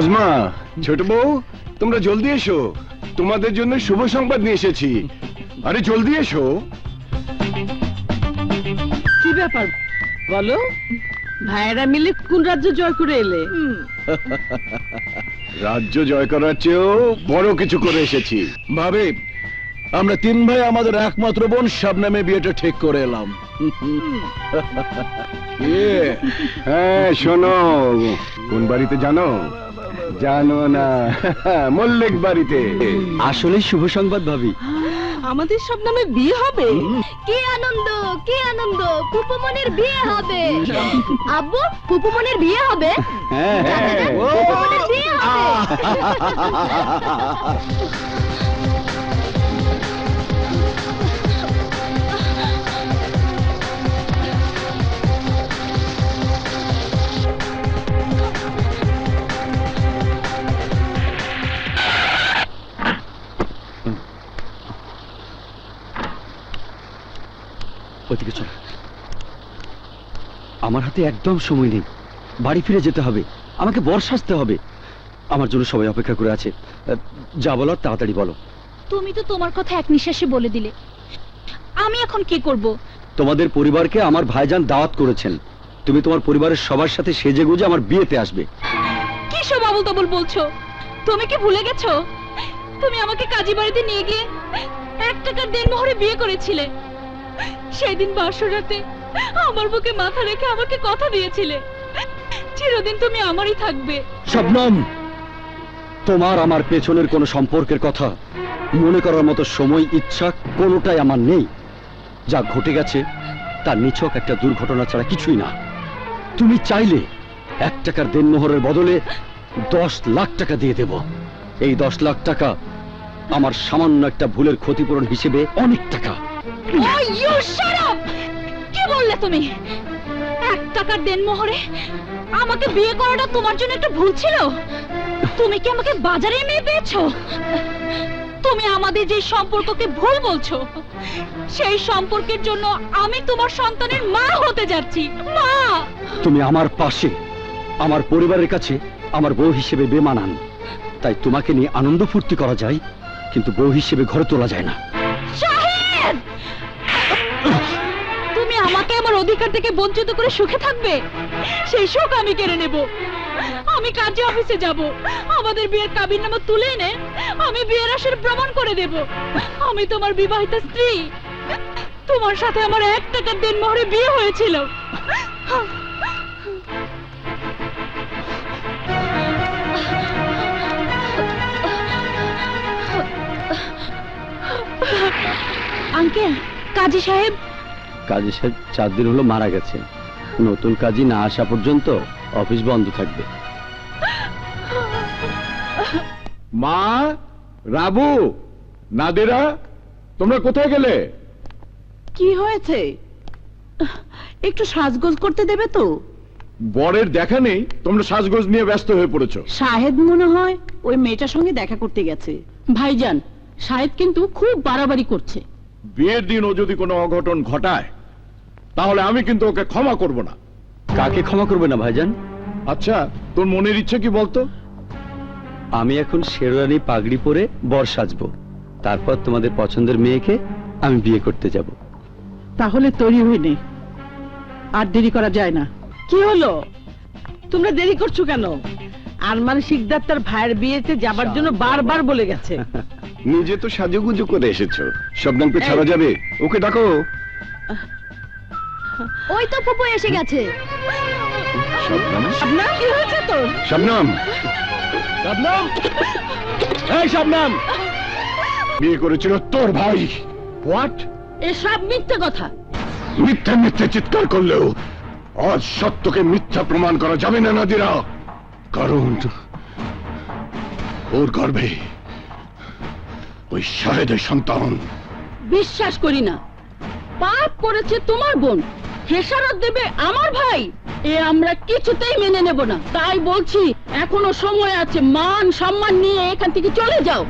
নাজমা, ছোট বউ, তোমরা জলদি এসো, তোমাদের জন্য শুভ সংবাদ নিয়ে এসেছি। আরে জলদি এসো। কি ব্যাপার বলো? ভাইয়েরা মিলে কোন রাজ্য জয় করে এলে? রাজ্য জয় করার চেয়েও বড় কিছু করে এসেছি। ভাবে আমরা তিন ভাই আমাদের একমাত্র বোন শবনমের বিয়েটা ঠিক করে এলাম। হ্যাঁ শোনো, কোন বাড়িতে জানো? জানো না? মল্লিক বাড়িতে। আসলে শুভ সংবাদ ভাবি, আমাদের সব নামে বিয়ে হবে। কি আনন্দ, কি আনন্দ! ফুপুমনির বিয়ে হবে। আব্বু, ফুপুমনির বিয়ে হবে। হ্যাঁ দাদা, ফুপুমনির বিয়ে হবে। ওদিকে চল। আমার হাতে একদম সময় নেই, বাড়ি ফিরে যেতে হবে, আমাকে বর সাজতে হবে। আমার জন্য সবাই অপেক্ষা করে আছে। যা বলার তাড়াতাড়ি বলো। তুমি তো তোমার কথা এক নিঃশ্বাসে বলে দিলে, আমি এখন কি করব? তোমাদের পরিবারকে আমার ভাইজান দাওয়াত করেছেন, তুমি তোমার পরিবারের সবার সাথে সেজে গুজে আমার বিয়েতে আসবে। কি সব আবল তাবল বলছো? তুমি কি ভুলে গেছো তুমি আমাকে কাজী বাড়িতে নিয়ে গিয়ে 1 টাকার দেনমোহরে বিয়ে করেছিলে? সেই দিন বাসরাতে আমার বুকে মাথা রেখে আমাকে কথা দিয়েছিলে চিরদিন তুমি আমারই থাকবে। শবনম, তোমার আমার পেছনের কোনো সম্পর্কের কথা মনে করার মতো সময়, ইচ্ছা কোনোটাই আমার নেই। যা ঘটে গেছে তার নিছক একটা দুর্ঘটনা ছাড়া কিছুই না। তুমি চাইলে 1 টাকার দেনমোহরের বদলে 10 লাখ টাকা দিয়ে দেব। এই 10 লাখ টাকা আমার সামান্য একটা ভুলের ক্ষতিপূরণ হিসেবে অনেক টাকা। Oh, you shut up! কি বললে তুমি? 1 টাকার দেনমোহরে আমাকে বিয়ে করাটা তোমার জন্য একটা ভুল ছিল? তুমি কি আমাকে বাজারে মেয়ে পেয়েছো? তুমি আমাদের যে সম্পর্ককে ভুল বলছো, সেই সম্পর্কের জন্য আমি তোমার সন্তানের মা হতে যাচ্ছি। মা! তুমি আমার পাশে, আমার পরিবারের কাছে আমার বউ হিসেবে বেমানান। তাই তোমাকে নিয়ে আনন্দ ফুর্তি করা যায়, কিন্তু বউ হিসেবে ঘরে তোলা যায় না। শাহিদ! তুমি আমাকে আমার অধিকার থেকে বঞ্চিত করে সুখে থাকবে? সেই সুখ আমি কেড়ে নেব। আমি কাজী অফিসে যাব, আমাদের বিয়ের কাবিননামা তুলে এনে আমি বিয়ের আসর প্রমাণ করে দেব আমি তোমার বিবাহিত স্ত্রী। তোমার সাথে আমার 1 টাকার দেনমোহরে বিয়ে হয়েছিল। আঙ্কেল, কাজী সাহেব। কাজী সাহেব 4 দিন হলো মারা গেছে। নতুন কাজী না আসা পর্যন্ত অফিস বন্ধ থাকবে। মা, রাবু, নাদিরা, তোমরা কোথায় গেলে? কি হয়েছে? একটু সাজগোজ করতে দেবে তো? বরের দেখা নেই, তোমরা সাজগোজ নিয়ে ব্যস্ত হয়ে পড়েছো। শাহেদ মনে হয় ওই মেয়েটার সঙ্গে দেখা করতে গেছে। ভাইজান, শাহেদ কিন্তু খুব বাড়াবাড়ি করছে। বিয়ের দিন ও যদি কোনো অঘটন ঘটায় তাহলে আমি কিন্তু ওকে ক্ষমা করব না। কাকে ক্ষমা করবে না ভাইজান? আচ্ছা, তোর মনের ইচ্ছে কি বলতো? আমি এখন শেরওয়ানি পাগড়ি পরে বর সাজবো, তারপর তোমাদের পছন্দের মেয়েকে আমি বিয়ে করতে যাব। তাহলে তৈরি হয়ে নে, আর দেরি করা যায় না। কি হলো, তোমরা দেরি করছো কেন? আরমান শিকদার তার ভাইয়ের বিয়েতে যাবার জন্য বারবার বলে গেছে। নিজে তো সাজুগুজু করে এসেছো, শবনমকে ছাড়া যাবে? ওকে ডাকো। ওই তো ফুপু এসে গেছে। শবনম, আপনার কি হয়েছে তোর? শবনম, শবনম, এই শবনম, বিয়ে করেছিল তোর ভাই। হোয়াট? এসব মিথ্যে কথা। মিথ্যে মিথ্যে চিৎকার করলেও আজ সত্যকে মিথ্যা প্রমাণ করা যাবে না নাদিরা, কারণ ওর গর্ভে ওই শাহেদের সন্তান। বিশ্বাস করি না। পাপ করেছে তোমার বোন, খেসারত দেবে আমার ভাই। এ আমরা কিছুতেই মেনে নেব না। তাই বলছি, এখনো সময় আছে, মান সম্মান নিয়ে এখান থেকে চলে যাও।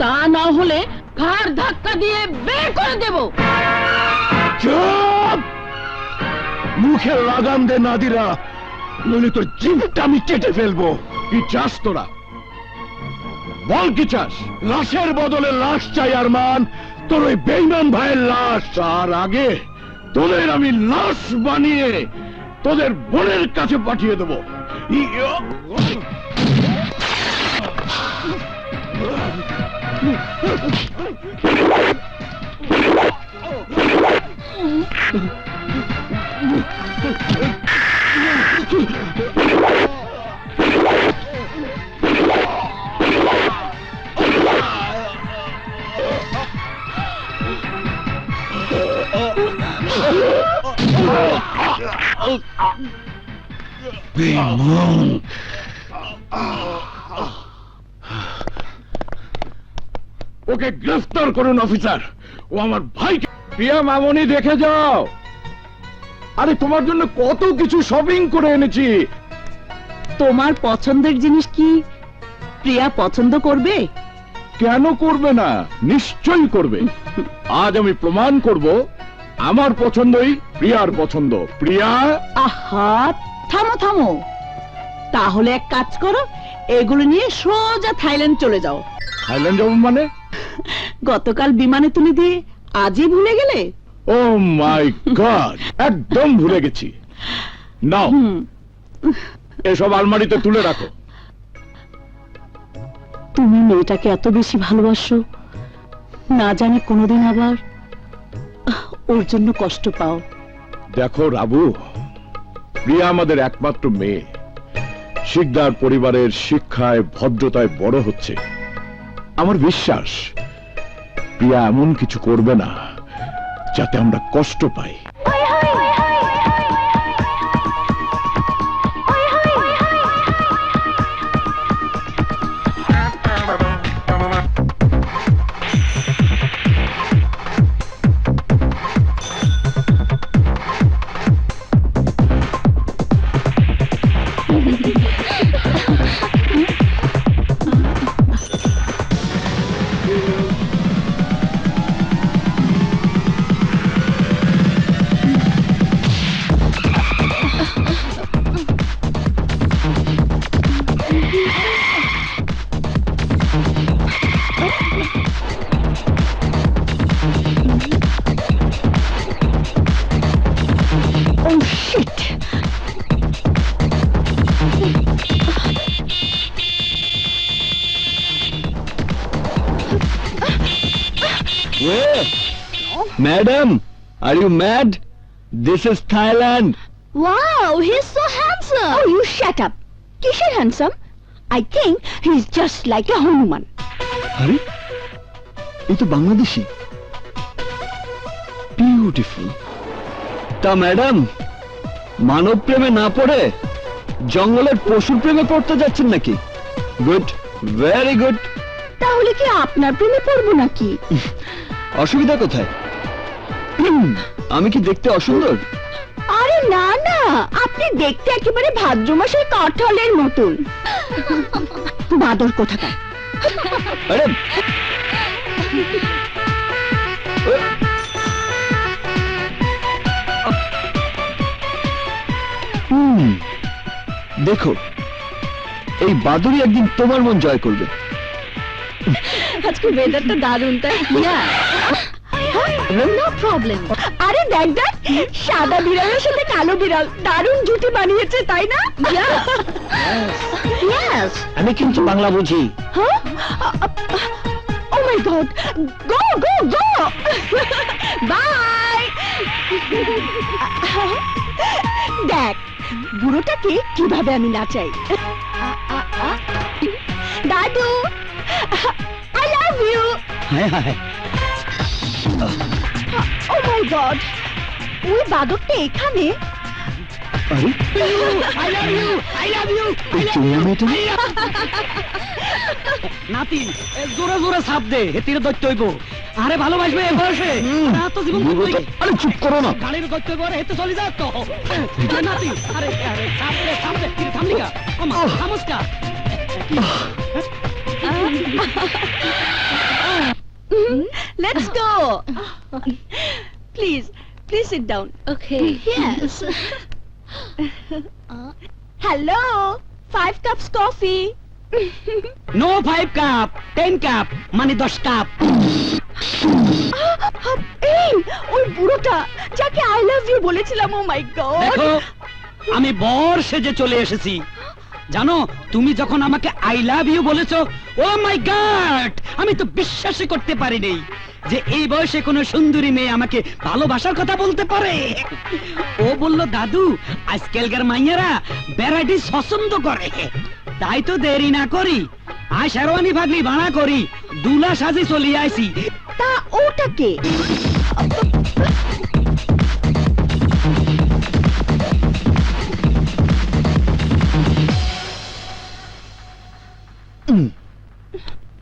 তা না হলে ঘাড় ধাক্কা দিয়ে বের করে দেব। চুপ! মুখে লাগাম দে নাদিরা, নইলে তোর জিভটা আমি কেটে ফেলবো। কি চাস তোরা? বল কি চাস? লাশের বদলে লাশ চাই আরমান, তোর ওই বেঈমান ভাইয়ের লাশ। তার আগে তোদের আমি লাশ বানিয়ে তোদের বোনের কাছে পাঠিয়ে দেবো। বেঈমান! ওকে গ্রেফতার করুন অফিসার। ও আমার ভাইকে। প্রিয়া মামনি, দেখে যাও। আরে তোমার জন্য কত কিছু শপিং করে এনেছি। তোমার পছন্দের জিনিস কি প্রিয়া পছন্দ করবে? কেন করবে না? নিশ্চয়ই করবে। আজ আমি প্রমাণ করব আমার পছন্দই প্রিয়ার পছন্দ। প্রিয়া, আহা, থামো থামো। তাহলে এক কাজ করো, এগুলো নিয়ে সোজা থাইল্যান্ড চলে যাও। থাইল্যান্ড যাবো মানে? গতকাল বিমানে তুলে দিয়ে আজই ভুলে গেলে? ও মাই গড, একদম ভুলে গেছি। নাও, এসব আলমারিতে তুলে রাখো। তুমি মেয়েটাকে এত বেশি ভালোবাসো, না জানি কোনোদিন আবার ওর জন্য কষ্ট পাও। দেখো রাবু, প্রিয়া আমাদের একমাত্র মেয়ে। শিকদার পরিবারের শিক্ষায় ভদ্রতায় বড় হচ্ছে। আমার বিশ্বাস প্রিয়া এমন কিছু করবে না যাতে আমরা কষ্ট পাই। Oh shit! Madam, are you mad? This is Thailand. Wow, he's so handsome. Oh, you shut up. Kishan handsome? I think he's just like a Hanuman. আরে এই তো বাংলাদেশি। বিউটিফুল। তা ম্যাডাম, মানব প্রেমে না পড়ে জঙ্গলের পশুর প্রেমে পড়তে যাচ্ছেন নাকি? Good, very good. তাহলে কি আপনার প্রেমে পড়বো নাকি? অসুবিধা কোথায়? আমি কি দেখতে অসুন্দর? আরে না না, আপনি দেখতে একেবারে ভাদ্র মাসের কাঁঠালের মতন। বাদর কোথাকার। আরে দেখো, এই বাদুড়ি একদিন তোমার মন জয় করবে। আজকে ওয়েদারটা দারুণ, তাই না? No problem. আরে দেখ দেখ, সাদা বিড়ালের সাথে কালো বিড়াল দারুণ জুটি বানিয়েছে, তাই না? ইয়েস। আমি কিন্তু বাংলা বুঝি। হ্যাঁ? Oh my god, go go go, bye. দেখ বুড়োটাকে কিভাবে আমি নাচাই। দাদু, আই লাভ ইউ। হ্যাঁ হ্যাঁ, ও মাই গড, ওই বাদকটা এখানে। আরে I love you, I love you. এই চুড়িয়া মেয়েটা নাতি জোরে জোরে ছাপ দে, হেতির দৈত্য হইব। আরে ভালোবাসবে এ বয়সে, আর তো জীবন বুড়ো তো- আরে চুপ করো না। গাড়ির দৈত্য হইব, হেতে চলে যা তো। আরে নাতি, আরে আরে ছাপ দে, কি থামলি কা? আমা থামুসকা। Let's go. Please, please sit down. Okay. Yes. Hello 5 cups coffee no 5 cup 10 cup মানে 10 কাপ। এই ওই বুড়োটা যাকে আই লাভ ইউ বলেছিলাম, ও মাই গড। দেখো আমি বর সেজে চলে এসেছি। জানো তুমি যখন আমাকে আই লাভ ইউ বলেছো, ও মাই গড, আমি তো বিশ্বাসই করতে পারিনি যে এই বয়সে কোনো সুন্দরী মেয়ে আমাকে ভালোবাসার কথা বলতে পারে। ও বলল দাদু আজকালকার মাইয়ারা ভ্যারাইটি পছন্দ করে, তাই তো দেরি না করি আই শেরওয়ানি ভাগলি ভাড়া করি দুলা সাজি চলে আইছি। তা ওটাকে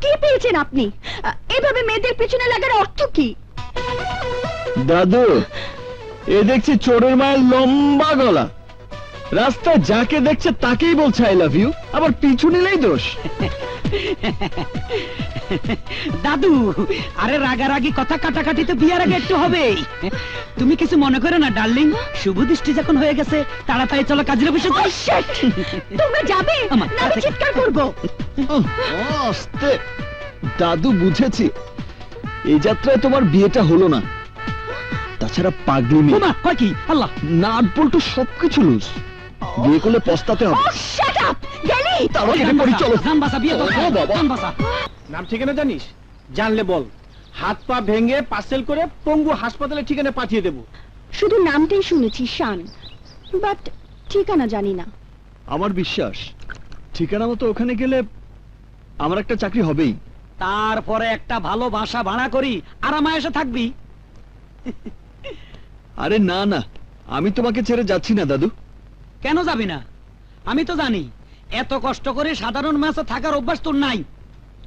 কি পেয়েছেন আপনি? এভাবে মেয়েদের পিছনে লাগার অর্থ কি? দাদু, এ দেখছি চোরের মায়ের লম্বা গলা, রাস্তায় যাকে দেখছে তাকেই বলছে আই লাভ ইউ, আবার পিছু নিলেই দোষ। দাদু আরে রাগারাগি কথা কাটাকাটি তো বিয়ার আগে একটু হবেই। তুমি কিছু মনে করো না ডার্লিং, শুভ দৃষ্টি যখন হয়ে গেছে তাড়াতাড়ি চলো কাজের অফিসে যাই। তোমরা যাবে আমার না আমি চিৎকার করব? আস্তে দাদু, বুঝেছি এই যাত্রায় তোমার বিয়েটা হলো না, তাছাড়া পাগলি মেয়ে, ওমা কয় কি আল্লাহ, নাট বল্টু সবকিছু লুজ, বিয়ে করলে পস্তাতে হবে। শাট আপ গেলি। তাড়াতাড়ি এটা করি, চলো। জান বাসা বিয়ে তো ও বাবা। জান বাসা। নাম ঠিকানা জানিস? জানলে বল, হাত পা ভেঙে পার্সেল করে পঙ্গু হাসপাতালে ঠিকানা পাঠিয়ে দেবো। শুধু নামটাই শুনেছি শান, বাট ঠিকানা জানি না। আমার বিশ্বাস ঠিকানা মতো ওখানে গেলে আমার একটা চাকরি হবেই। তারপরে একটা ভালো বাসা ভাড়া করি আরামায় এসে থাকবি। আরে না না, আমি তোমাকে ছেড়ে যাচ্ছি না দাদু। কেন যাবি না? আমি তো জানি এত কষ্ট করে সাধারণ মাসে থাকার অভ্যাস তোর নাই।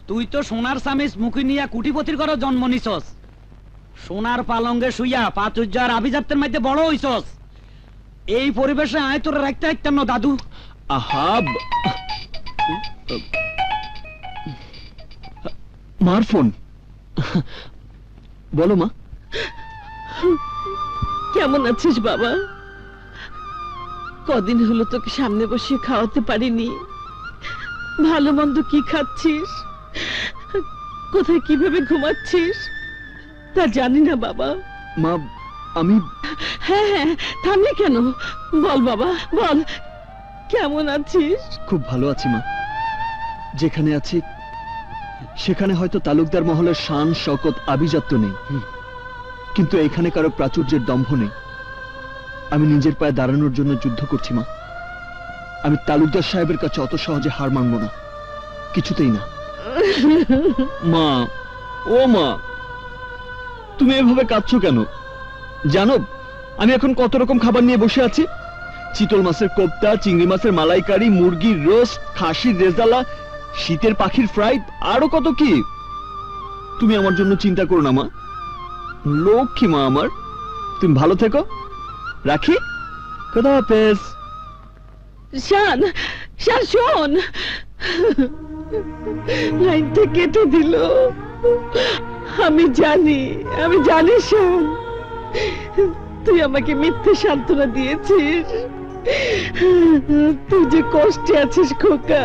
তুই তো সোনার সামিস মুখি নিয়া কুটিপতির ঘরে জন্ম নিছস, সোনার পালঙ্গে শুইয়া পাচুর্য আর আভিজাত্যের মধ্যে বড় হইছস। এই পরিবেশে আয় তোর রাখতে রাখতাম না দাদু। আহাব, মার ফোন। বলো মা। কেমন আছিস বাবা? কদিন হলো তোকে সামনে বসিয়ে খাওয়াতে পারিনি। ভালো মন্দ কি খাচ্ছিস, কোথায় কিভাবে ঘুমাচ্ছিস তা জানি না বাবা। মা আমি হ্যাঁ হ্যাঁ, থামলি কেন? বল বাবা বল, কেমন আছিস? খুব ভালো আছি মা। যেখানে আছি সেখানে হয়তো তালুকদার মহলের শান শকত আভিজাত্য নেই, কিন্তু এখানে কারো প্রাচুর্যের দম্ভ নেই। আমি নিজের পায়ে দাঁড়ানোর জন্য যুদ্ধ করছি মা। আমি তালুকদার সাহেবের কাছে অত সহজে হার মানব না, কিছুতেই না। মা, ও মা, তুমি এভাবে কাঁদছো কেন? জানো আমি এখন কত রকম খাবার নিয়ে বসে আছি? চিতল মাছের কোপ্তা, চিংড়ি মাছের মালাইকারি, মুরগির রোস্ট, খাসির রেজালা, শীতের পাখির ফ্রাই, আরো কত কি। তুমি আমার জন্য চিন্তা করো না মা, লক্ষ্মী মা আমার। তুমি ভালো থেকো, রাখি, খোদা হাফেজ। শান, শান শোন, লাইনটা কেটে দিল। আমি জানি শান, তুই আমাকে মিথ্যে সান্ত্বনা দিয়েছিস। তুই যে কষ্টে আছিস খোকা,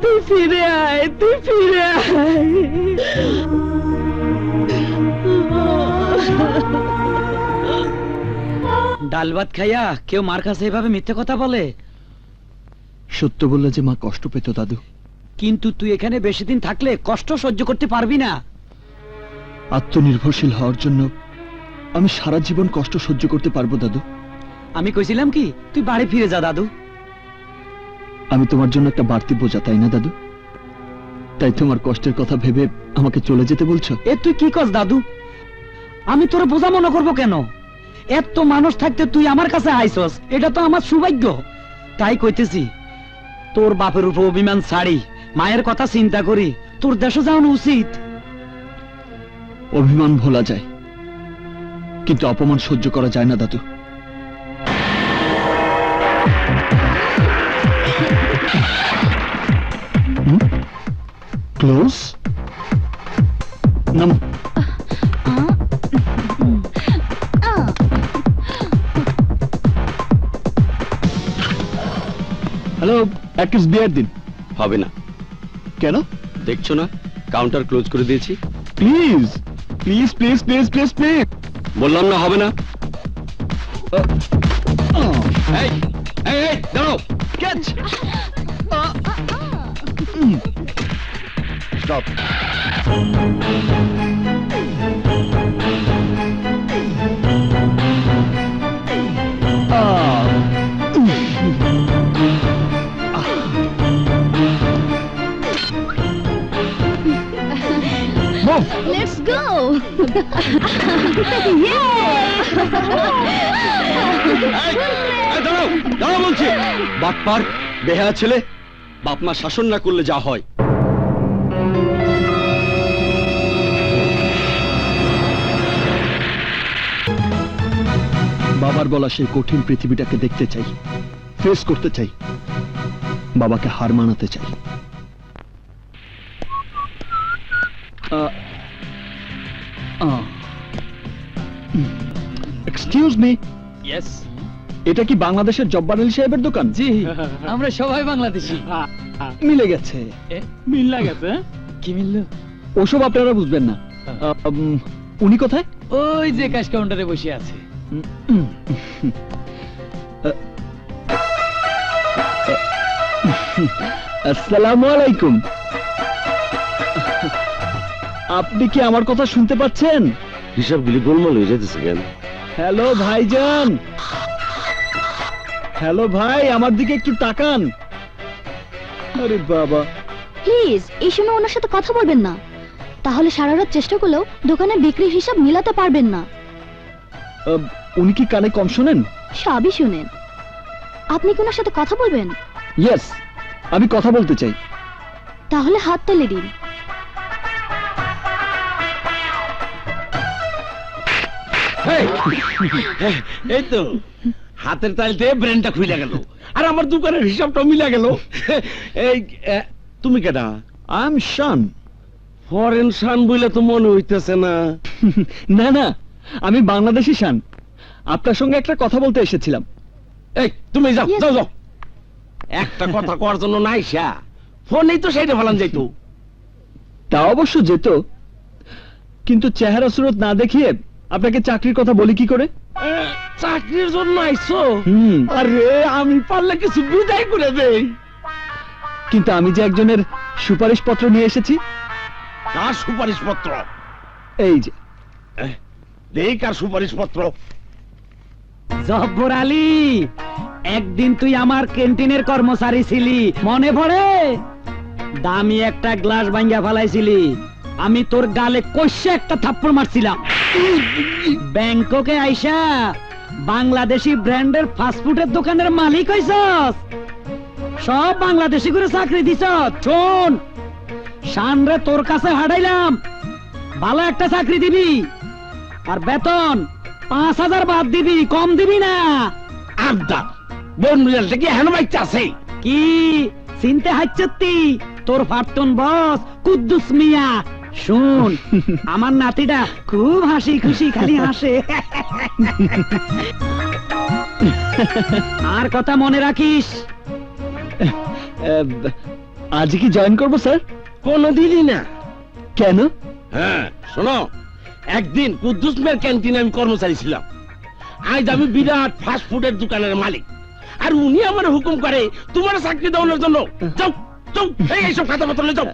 তুই ফিরে আয়, তুই ফিরে আয়। ডাল ভাত খাইয়া কেউ মার কাছে এভাবে মিথ্যে কথা বলে? সত্য বললে যে মা কষ্ট পেত দাদু। কিন্তু তুই এখানে বেশি দিন থাকলে কষ্ট সহ্য করতে পারবি না। আত্মনির্ভরশীল হওয়ার জন্য আমি সারা জীবন কষ্ট সহ্য করতে পারবো দাদু। আমি কইছিলাম কি তুই বাড়ি ফিরে যা দাদু। আমি তোমার জন্য একটা বাড়তি বোঝা, তাই না দাদু? তাই তোমার কষ্টের কথা ভেবে আমাকে চলে যেতে বলছো? এ তুই কি কস দাদু? আমি তোর বোঝা মনে করবো কেন? এত মানুষ থাকতে তুই আমার কাছে আইসস, এটা তো আমার সৌভাগ্য। তাই কইতেছি তোর বাপের উপর অভিমান ছাড়ি মায়ের কথা চিন্তা করি তোর দেশে যাওয়ানো উচিত। অভিমান ভোলা যায়, কিন্তু অপমান সহ্য করা যায় না দাদু। ক্লোজ নাম। হ্যালো, এক কেস বিয়ার দিন। হবে না। কেন? দেখছো না কাউন্টার ক্লোজ করে দিয়েছি। Please please please please please please. বললাম না হবে না। এই এই এই দাঁড়াও। ক্যাচ। স্টপ। লেটস গো দাঁড়াও দাঁড়াও বলছি। বাটপার বেহায়া ছেলে, বাপ মা শাসন না করলে যা হয়। বাবার বলা সেই কঠিন পৃথিবীটাকে দেখতে চাই, ফেস করতে চাই, বাবাকে হার মানাতে চাই। Excuse me, yes. এটা কি বাংলাদেশের জব্বার আলী সাহেবের দোকান? জি, আমরা সবাই বাংলাদেশি। মিলে গেছে। মিল লাগেছে। কি মিললো? ওসব আপনারা বুঝবেন না। উনি কোথায়? ওই যে ক্যাশ কাউন্টারে বসে আছে। আসসালামু আলাইকুম। আপনি কি আমার কথা শুনতে পাচ্ছেন? হিসাবগুলি গোলমাল হয়ে যেতেছে কেন? হ্যালো ভাইজান, হ্যালো ভাই, আমার দিকে একটু তাকান। আরে বাবা, প্লিজ এই সময় ওনার সাথে কথা বলবেন না, তাহলে সারা রাত চেষ্টা করলেও দোকানের বিক্রির হিসাব মিলাতে পারবেন না। উনি কি কানে কম শোনেন? সবই শুনেন। আপনি কি ওনার সাথে কথা বলবেন? ইয়েস, আমি কথা বলতে চাই। তাহলে হাত তুলে দিন। এই তো হাতের তালতে ব্রেনটা খুইলা গেল, আর আমার দোকানের হিসাবটা মিলা গেল। এই তুমি কেডা? I am Shan. Foreign Shan বইলে তো মনে হইতেছে না। না না, আমি বাংলাদেশি শান। আপনার সঙ্গে একটা কথা বলতে এসেছিলাম। এই তুমি যাও Yes. যাও যাও, একটা কথা করার জন্য নাইসা ফোনেই তো সেইটা ফেলান যাইতো। তা অবশ্য যেত, কিন্তু চেহারা সুরত না দেখিয়ে আপনাকে চাকরির কথা বলি কি করে? চাকরির জন্য আইছো? হুম, আরে আমি পারলে কিছু বিদায় করে দেই। কিন্তু আমি যে একজনের সুপারিশ পত্র নিয়ে এসেছি। কার সুপারিশ পত্র? এই যে। দেই কার সুপারিশ পত্র? জব্বর আলী, একদিন তুই আমার ক্যান্টিনের কর্মচারী ছিলি, মনে পড়ে? দামি একটা গ্লাস ভাঙ্গা ফেলাইছিলি, আমি তোর গালে কষে একটা থাপ্পড় মারছিলাম। ব্যাংককে আইসা বাংলাদেশি ব্র্যান্ডের ফাস্টফুডের দোকানের মালিক হইছস, সব বাংলাদেশি করে চাকরি দিছ। শোন, শানরে তোর কাছে হারাইলাম, ভালো একটা চাকরি দিবি, আর বেতন 5,000 বাদ দিবি, কম দিবি না। আড্ডা বন রিয়ালটা কি হেন বাইতে আছে? কি চিনতে হাচ্ছতি তোর ফারতুন বস কুদ্দুস মিয়া? শুন, আমার নাতিটা খুব হাসি খুশি খালি হাসে। আর কথা মনে রাখিস। আজ কি জয়েন করবো স্যার? কোনদিনই না। কেন? হ্যাঁ শোনো, একদিন কুদ্দুস মিয়ার ক্যান্টিনে আমি কর্মচারী ছিলাম, আজ আমি বিরাট ফাস্ট ফুডের দোকানের মালিক, আর উনি আমার হুকুম করে তোমার চাকরি দেওয়ানোর জন্য। যাও যাও, এইসব খাতা পত্র নিয়ে যাও।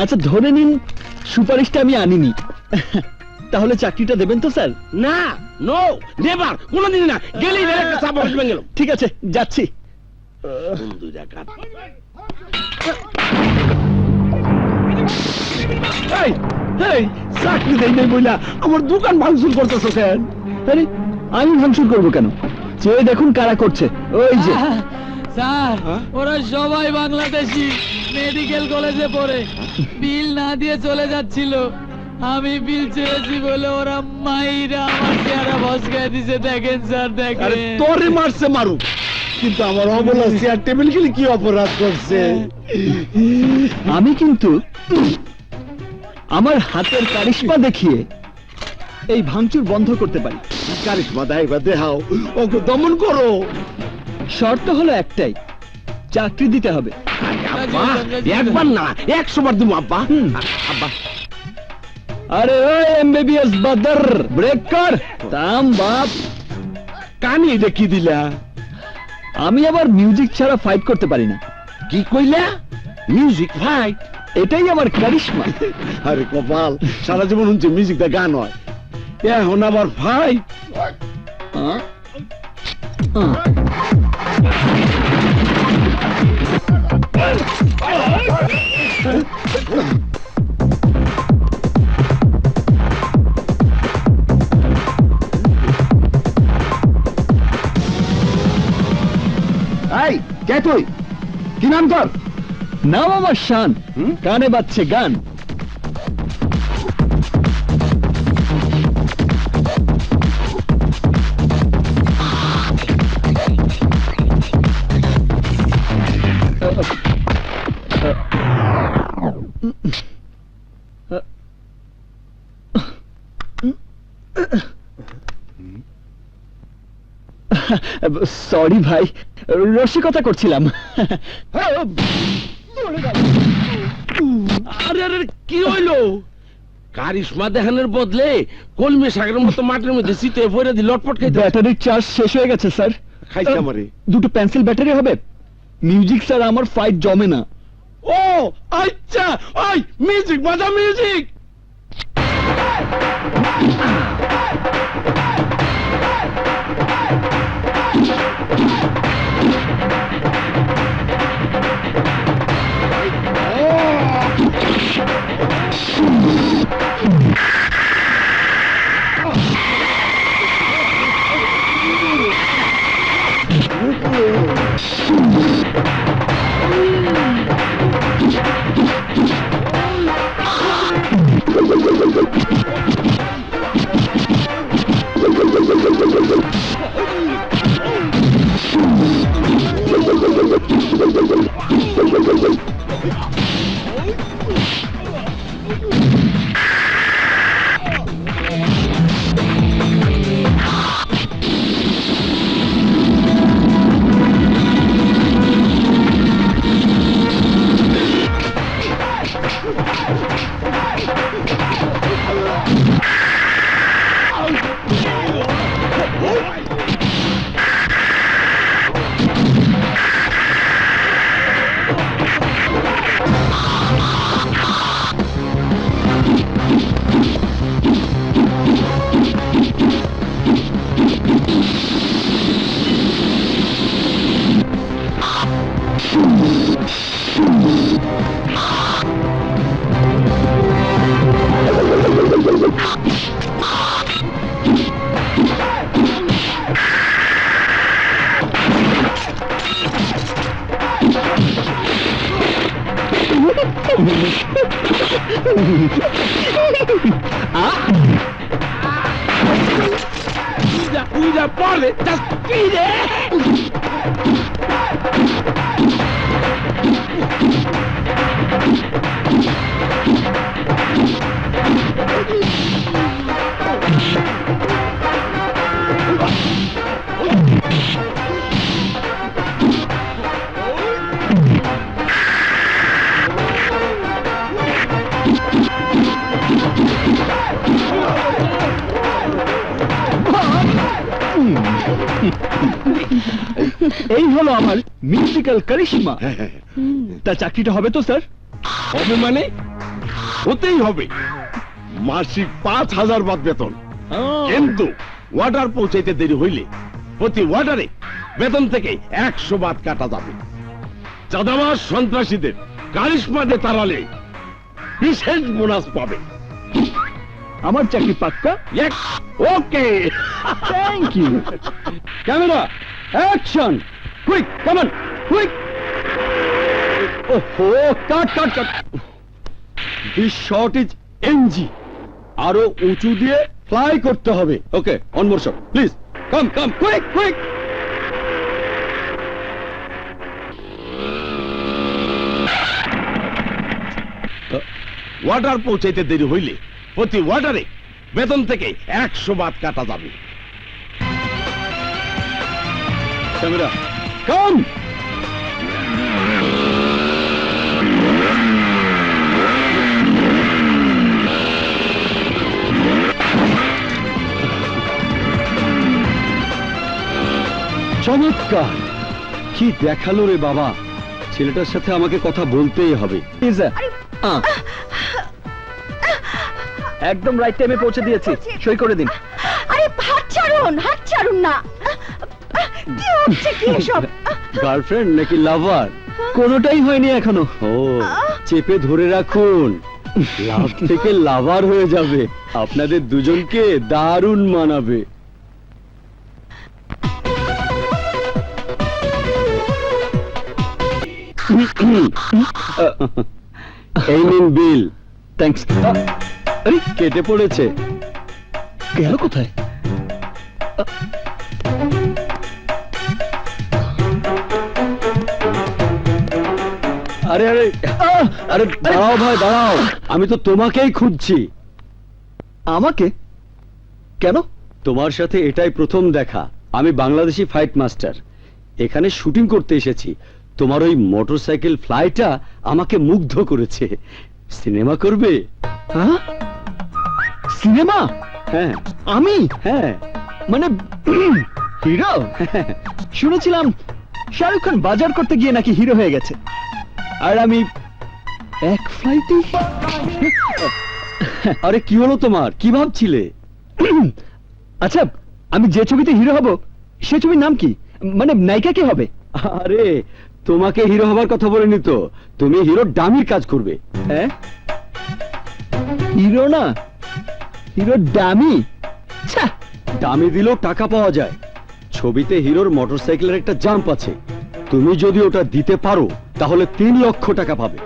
আচ্ছা ধরে নিন সুপারিশটা আমি আনিনি, তাহলে চাকরিটা দেবেন তো স্যার? না, নো নেভার, কোনদিন না। গেলেই একটা চাপ বসবে গেল। ঠিক আছে, যাচ্ছি। এই, এই, চাকরি দেই নাই বইলা আমার দোকান ভাঙচুর করতেছো কেন? আরে আমি ভাঙচুর করবো কেন? চেয়ে দেখুন কারা করছে। ওই যে। স্যার, ওরা সবাই বাংলাদেশি, মেডিকেল কলেজে পড়ে, বিল না দিয়ে চলে যাচ্ছিল। আমি বিল চেয়েছি বলে ওরা মাইরা আমার চেহারা ভসকায় দিছে। দেখেন স্যার, আরে দেখেন। তোরে মারছে মারুক, কিন্তু আমার অবলা চেয়ার টেবিল খেলে কি অপরাধ করছে? আমি কিন্তু আমার হাতের কারিশমা দেখিয়ে এই ভাঙচুর বন্ধ করতে পারি। কারিশমা দেয় বা দেহাও, ওকে দমন করো। শর্ত হলো একটাই, চাকরি দিতে হবে। আব্বা, একবার না 100 বার দিব আব্বা। আব্বা আরে ওই এমবিবিএস বাদর, ব্রেক কর। তাম বাপ, কানি এটা কি দিলা? আমি আবার মিউজিক ছাড়া ফাইট করতে পারি না, কি কইলা? Music fight? এটাই আমার কারিশমা। আরে কপাল, সারা জীবন হচ্ছে মিউজিকটা গান হয়, এখন আবার ভাই। এই কে তুই? কি নাম তোর? নাম আমার শান, কানে বাজছে গান। সরি ভাই, রসিকতা করছিলাম। আরে আরে কি হইলো? কারিশমা দেখানোর বদলে কলমে শাকের মতো মাটির মধ্যে চিতে ভরে দি লটপট খাইতে। ব্যাটারির চার্জ শেষ হয়ে গেছে স্যার। খাইছে আমারে। দুটো পেন্সিল ব্যাটারি হবে? মিউজিক স্যার আমার ফাইট জমে না। ও আচ্ছা, ওই মিউজিক বাজা, music. Uida, pole, das pide. এই হলো আমার মিউজিক্যাল কারিশমা। তা চাকরিটা হবে তো স্যার? হবে মানে? হতেই হবে। মাসিক 5,000 বাদ বেতন। কিন্তু ওয়াটার পৌঁছাইতে দেরি হইলে প্রতি ওয়াটারে বেতন থেকে 100 বাদ কাটা যাবে। চাঁদাবাজ সন্ত্রাসীদের কারিশমা দিয়ে তাড়ালে বিশেষ বোনাস পাবে। আমার চাকরি পাক্কা? Okay, thank you. Camera action, quick come on, quick. ওহো, cut cut cut. This shot is NG. আরো উঁচু দিয়ে ফ্লাই করতে হবে। Okay, one more shot please. Come come, quick quick. Water পৌঁছাইতে দেরি হইলে প্রতি ওয়াটারে বেতন থেকে 100 বাদ কাটা যাবে। ক্যামেরা কাম। চমৎকার, কি দেখালো রে বাবা। ছেলেটার সাথে আমাকে কথা বলতেই হবে। একদম রাইট টাইমে পৌঁছে দিয়েছি, সই করে দিন। আরে হাত ছাড়ুন না। কি হচ্ছে কি এসব? গার্লফ্রেন্ড নাকি লাভার? কোনোটাই হয়নি এখনো। ও, চেপে ধরে রাখুন, লাভ থেকে লাভার হয়ে যাবে। আপনাদের দুজনকে দারুণ মানাবে। এই নিন বিল। থ্যাঙ্কস। আরে কেটে পড়েছে। গেল কোথায়? আরে আরে আরে দাঁড়াও ভাই, দাঁড়াও। আমি তো তোমাকেই খুঁজছি। আমাকে? কেন? তোমার সাথে এটাই প্রথম দেখা। আমি বাংলাদেশি ফাইট মাস্টার, এখানে শুটিং করতে এসেছি। তোমার ওই মোটরসাইকেল ফ্লাইটা আমাকে মুগ্ধ করেছে। সিনেমা করবে? হ্যাঁ, সিনেমা? হ্যাঁ। আমি? হ্যাঁ। মানে হিরো? শুনেছিলাম শাহরুখ খান বাজার করতে গিয়ে নাকি হিরো হয়ে গেছে, আর আমি এক ফ্লাইটে। আরে কি হলো তোমার? কি ভাবছিলে? আচ্ছা, আমি যে ছবিতে হিরো হব সে ছবির নাম কি? মানে নায়িকা কে হবে? আরে তোমাকে হিরো হবার কথা বলিনি তো, তুমি হিরো ডামির কাজ করবে। হ্যাঁ, হিরো না, হিরো ডামি। ডামি দিলেও টাকা পাওয়া যায়। ছবিতে হিরোর মোটরসাইকেলের একটা জাম্প আছে, তুমি যদি ওটা দিতে পারো তাহলে 3 লক্ষ টাকা পাবে।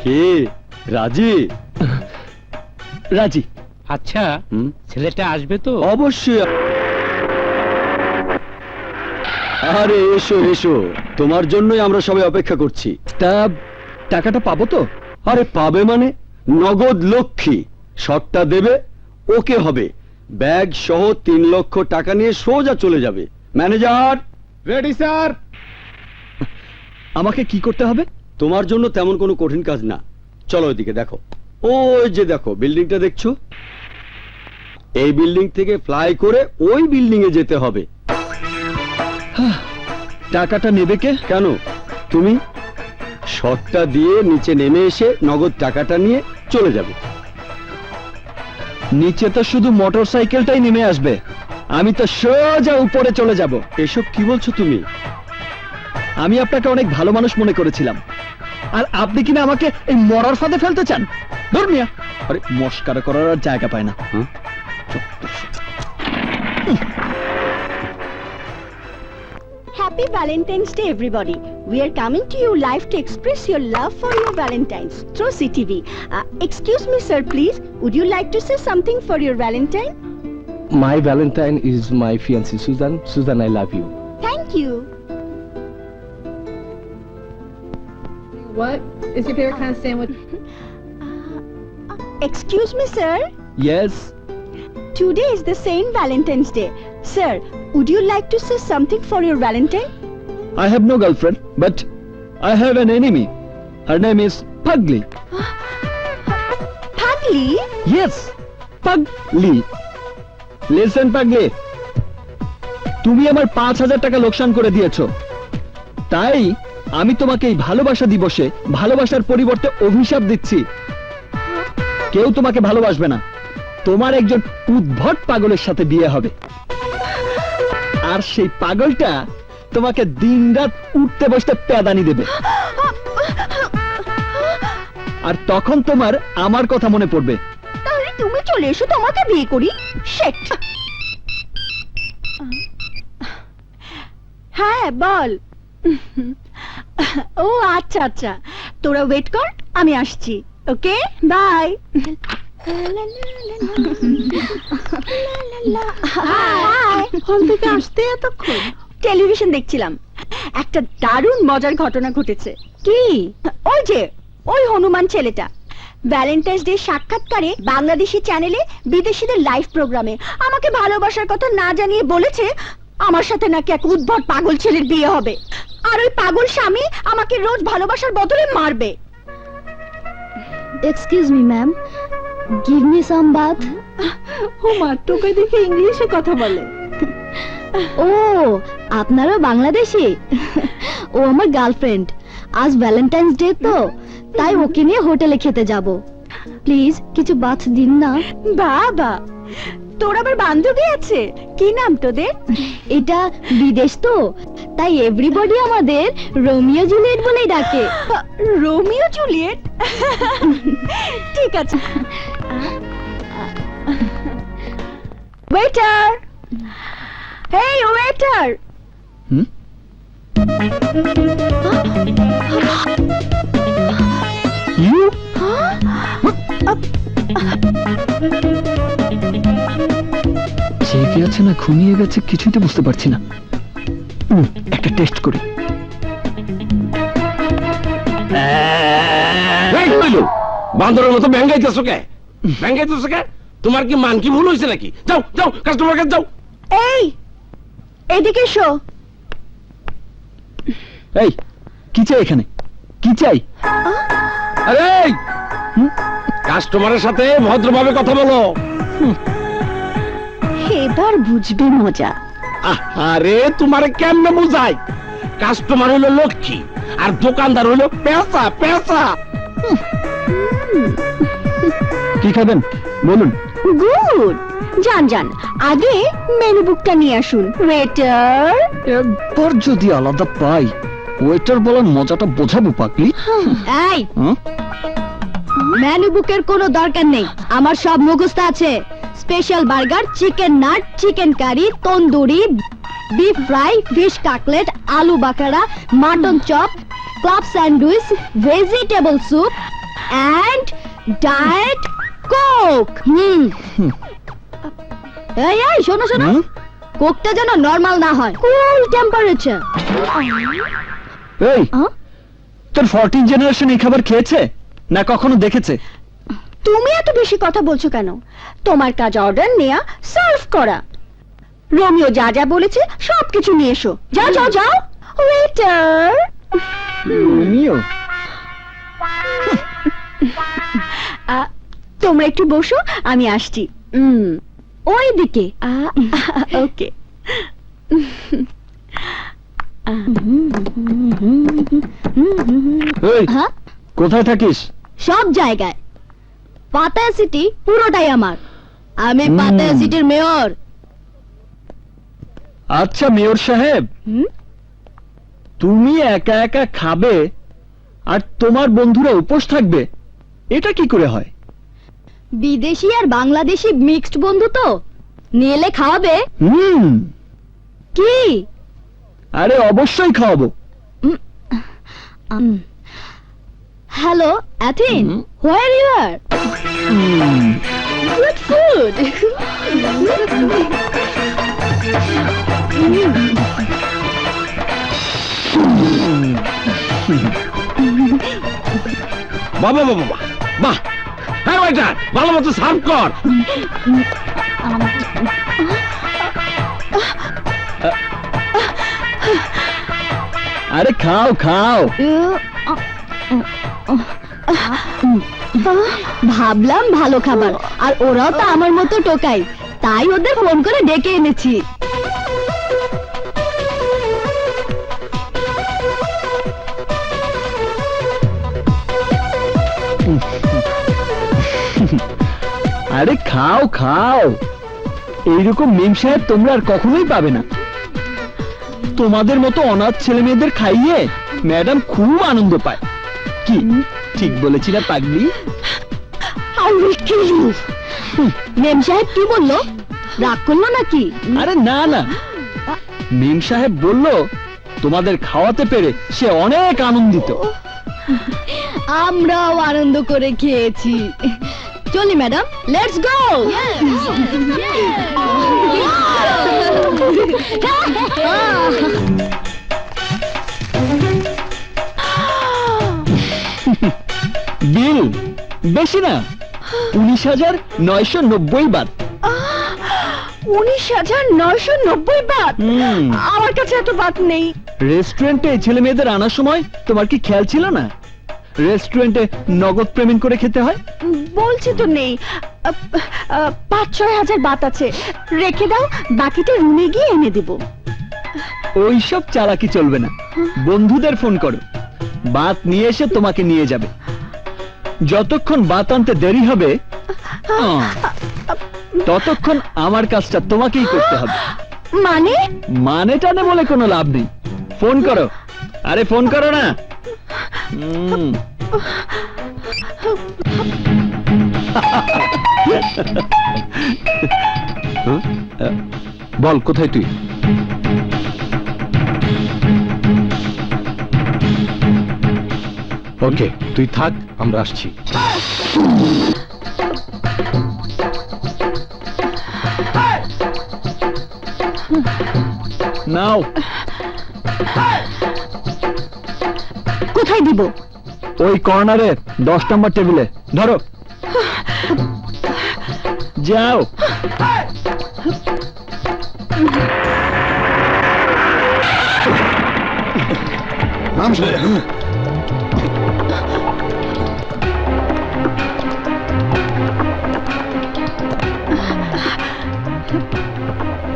কে রাজি? রাজি। আচ্ছা, ছেলেটা আসবে তো? অবশ্যই। আরে এসো এসো, তোমার জন্যই আমরা সবাই অপেক্ষা করছি। তা টাকাটা পাবো তো? আরে পাবে মানে, নগদ লক্ষ্মী। শটটা দেবে, ওকে হবে। ব্যাগ সহ 3 লক্ষ টাকা নিয়ে সোজা চলে যাবে। Manager ready sir. আমাকে কি করতে হবে? তোমার জন্য তেমন কোনো কঠিন কাজ না। চলো ওইদিকে দেখো, ওই যে দেখো বিল্ডিংটা দেখছো, এই বিল্ডিং থেকে ফ্লাই করে ওই বিল্ডিং এ যেতে হবে। টাকাটা নেবে কে? কেন তুমি? শটটা দিয়ে নিচে নেমে এসে নগদ টাকাটা নিয়ে চলে যাবে। নিচে তো শুধু মোটরসাইকেলটাই নেমে আসবে, আমি তো সোজা উপরে চলে যাব। এসব কি বলছো তুমি? আমি আপনাকে অনেক ভালো মানুষ মনে করেছিলাম, আর আপনি কিনা আমাকে এই মরার ফাঁদে ফেলতে চান? ধর মিয়া। আরে মস্কারা করার আর জায়গা পায় না। Happy Valentine's Day, everybody. We are coming to you live to express your love for your Valentines through CTV. Excuse me, sir, please. Would you like to say something for your Valentine? My Valentine is my fiancée Susan. Susan, I love you. Thank you. What is your favorite kind of sandwich? Excuse me, sir. Yes. Today is the Saint Valentine's Day. Sir, would you like to say something for your Valentine? I have no girlfriend, but I have an enemy. Her name is Pugly. Pugly? Yes, Pugly. Listen, Pugly. তুমি আমার 5,000 টাকা লোকসান করে দিয়েছো, তাই আমি তোমাকে এই ভালোবাসা দিবসে ভালোবাসার পরিবর্তে অভিশাপ দিচ্ছি। কেউ তোমাকে ভালোবাসবে না, তোমার একজন উদ্ভট পাগলের সাথে বিয়ে হবে, আর সেই পাগলটা তোমাকে দিনরাত উঠতে বসতে প্যাদানি দেবে, আর তখন তোমার আমার কথা মনে পড়বে। তাহলে তুমি চলে এসো, তোমাকে বিয়ে করি। শেট। হ্যাঁ বল। ও আচ্ছা আচ্ছা, তোরা ওয়েট কর, আমি আসছি। ওকে, বাই। হল থেকে আসতে এতক্ষণ? টেলিভিশন দেখছিলাম, একটা দারুণ মজার ঘটনা ঘটেছে। কি? ওই যে ওই হনুমান ছেলেটা ভ্যালেন্টাইন্স ডে সাক্ষাৎকারে বাংলাদেশি চ্যানেলে বিদেশিদের লাইভ প্রোগ্রামে আমাকে ভালোবাসার কথা না জানিয়ে বলেছে আমার সাথে নাকি এক উদ্ভট পাগল ছেলের বিয়ে হবে, আর ওই পাগল স্বামী আমাকে রোজ ভালোবাসার বদলে মারবে। Excuse me ma'am, give me some bath. ও মা, তোকে দেখে ইংলিশে কথা বলে। ও, আপনারা বাংলাদেশি? ও আমার গার্লফ্রেন্ড। আজ ভ্যালেন্টাইন্স ডে তো, তাই ওকে নিয়ে হোটেলে খেতে যাব। প্লিজ কিছু বাথ দিন না। বাবা, তোর আবার বান্ধবী আছে? কি নাম তোদের? এটা বিদেশ তো, তাই এভরিবডি আমাদের রোমিও জুলিয়েট বলেই ডাকে। Romeo Juliet? ঠিক আছে। ওয়েটার, হেই ওয়েটার। জেগে আছে না ঘুমিয়ে গেছে কিছুই তো বুঝতে পারছি না। একটা টেস্ট করি। বান্দরের মতো ব্যাঙ্গাইতেছো কে? ব্যাঙ্গাইতেছো কে? তোমার কি মান কি ভুল হয়েছে নাকি? যাও যাও, কাস্টমার কাছে যাও। এই, এদিকে এসো। এই, কি চাই এখানে? কি চাই? আরে কাস্টমারের সাথে ভদ্রভাবে কথা বলো। এবার বুঝবে মজা। আরে তোমারে কেমনে বুঝাই? কাস্টমার হলো লক্ষ্মী আর দোকানদার হলো পেঁচা পেঁচা। কি খাবেন বলুন? গুড, যান যান, আগে মেনু বুকটা নিয়ে আসুন। ওয়েটার। একবার যদি আলাদা পাই, ওয়েটার বলার মজাটা বোঝাবো পাগলি। এই, হ্যাঁ? মেনু বুকের কোনো দরকার নেই, আমার সব মুখস্থ আছে। Special burger, chicken nut, chicken curry, tandoori, beef fry, fish cutlet, aloo bakhara, mutton chop, club sandwich, vegetable soup and diet Coke. এই এই, শোনো শোনো, হুম? কোকটা যেন নরমাল না হয়, কুল টেম্পারেচার। এই, তোর 14 জেনারেশন এই খাবার খেয়েছে না কখনো দেখেছে? তুমি এত বেশি কথা বলছো কেন? তোমার কাজ অর্ডার নেয়া, সার্ভ করা। রোমিও যা যা বলেছে সবকিছু নিয়ে এসো। যাও যাও যাও। ওয়েটার। রোমিও? তোমরা একটু বসো, আমি আসছি। ওই দিকে। ওকে। এই, হ্যাঁ, কোথায় থাকিস? সব জায়গায়। পাতায়া সিটি পুরোটাই আমার। আমি হুম। পাতায়া সিটির মেয়র। আচ্ছা মেয়র সাহেব, তুমি একা একা খাবে আর তোমার বন্ধুরা উপোস থাকবে, এটা কি করে হয়? বিদেশি আর বাংলাদেশি মিক্সড বন্ধু তো, নিলে খাওয়াবে কি? আরে অবশ্যই খাওয়াবো। হ্যালো অ্যাথিন, where you are? Good food. বাবা বাবা বাবা, বাহ! হ্যাঁ ওয়েটার, ভালো মতো সার্ভ কর। আরে খাও খাও। ভাবলাম ভালো খাবার, আর ওরাও তো আমার মতো টোকাই, তাই ওদের ফোন করে ডেকে এনেছি। আরে খাও খাও, এইরকম মেম সাহেব তোমরা আর কখনোই পাবে না। তোমাদের মতো অনাথ ছেলে মেয়েদের খাইয়ে ম্যাডাম খুব আনন্দ পায়। কি ঠিক বলেছি না পাগলি? মেম সাহেব কি বললো? রাগ করলো নাকি? আরে না না, মেম সাহেব বলল তোমাদের খাওয়াতে পেরে সে অনেক আনন্দিত। আমরাও আনন্দ করে খেয়েছি। চলি ম্যাডাম, লেটস গো। বিল বেশি না, 19,990 বাদ। 19,990 বাত। আমার কাছে এত বাত নেই। রেস্টুরেন্টে ছেলে মেয়েদের আনার সময় তোমার কি খেয়াল ছিল না রেস্টুরেন্টে নগদ পেমেন্ট করে খেতে হয়? বলছি তো নেই। 5-6 হাজার বাত আছে, রেখে দাও, বাকিটা রুমে গিয়ে এনে দেব। ওইসব চালাকি চলবে না, বন্ধুদের ফোন করো, বাত নিয়ে এসে তোমাকে নিয়ে যাবে। যতক্ষণ বাত আনতে দেরি হবে ততক্ষণ আমার কাজটা তোমাকেই করতে হবে। মানে? মানে টানে বলে কোনো লাভ নেই, ফোন করো। আরে ফোন করো না। বল কোথায় তুই? ওকে, তুই থাক, আমরা আসছি। নাও। কোথায় দিব? ওই কর্নারে 10 নম্বর টেবিলে ধরো। যাও।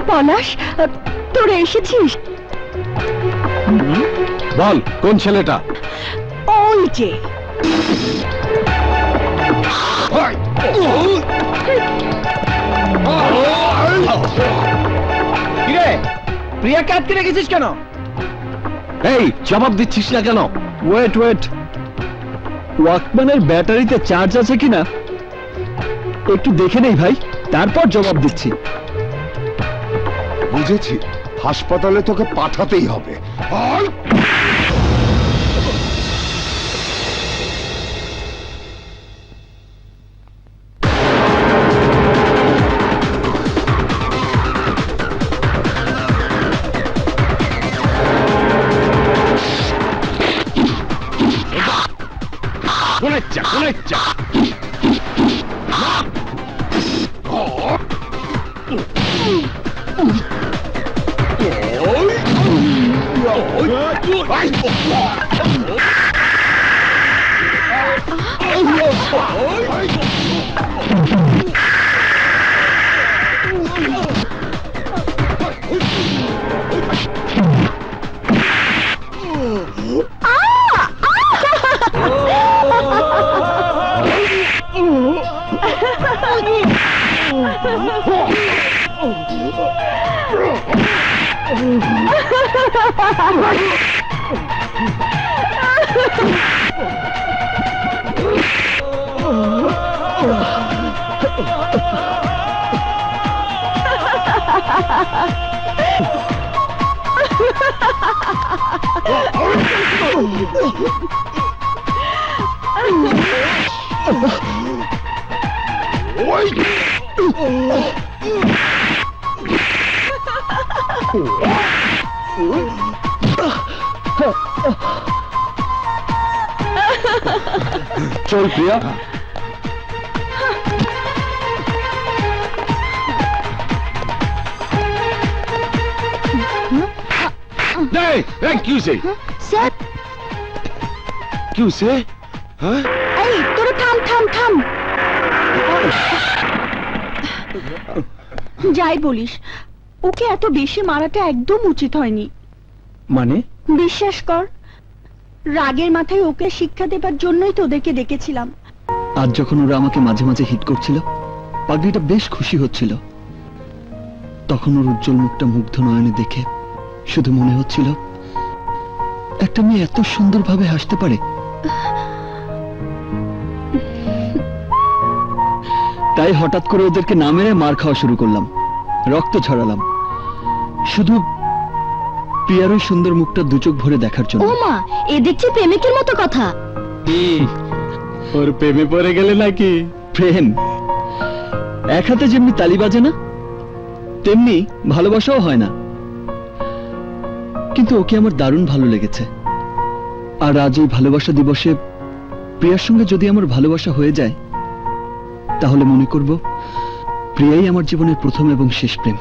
পলাশ, তোরা এসেছিস? বল কোন ছেলেটা? ওই যে। প্রিয়াকে আটকে রেখেছিস কেন? এই জবাব দিচ্ছিস না কেন? ওয়েট ওয়েট, ওয়াকম্যানের ব্যাটারিতে চার্জ আছে কিনা একটু দেখে নেই ভাই, তারপর জবাব দিচ্ছি। বুঝেছি, হাসপাতালে তোকে পাঠাতেই হবে। কোনেচ্চা চল প্রিয়া। স্যার, এই তোরা থাম থাম থাম। যাই বলিস, ওকে এত বেশি মারাটা একদম উচিত হয়নি। মানে? বিশ্বাস কর, রাগের মাথায় ওকে শিক্ষা দেবার জন্যই তোদেরকে ডেকেছিলাম। আজ যখন ওরা আমাকে মাঝে মাঝে হিট করছিল, পাগলিটা বেশ খুশি হচ্ছিল। তখন ওর উজ্জ্বল মুখটা মুগ্ধ নয়নে দেখে শুধু মনে হচ্ছিল একটা মেয়ে এত সুন্দরভাবে হাসতে পারে। তাই হঠাৎ করে ওদেরকে না মেরে মার খাওয়া শুরু করলাম, রক্ত ছড়ালাম, শুধু প্রিয়ার ওই সুন্দর মুখটা দু চোখ ভরে দেখার জন্য। ও মা, এ দেখছি প্রেমিকের মতো কথা। ওর প্রেমে পড়ে গেলে নাকি? প্রেম এক হাতে যেমনি তালি বাজে না, তেমনি ভালোবাসাও হয় না। কিন্তু ওকে আমার দারুণ ভালো লেগেছে। আর আজ এই ভালোবাসা দিবসে প্রিয়ার সঙ্গে যদি আমার ভালোবাসা হয়ে যায়, তাহলে মনে করব প্রিয়াই আমার জীবনের প্রথম এবং শেষ প্রেম।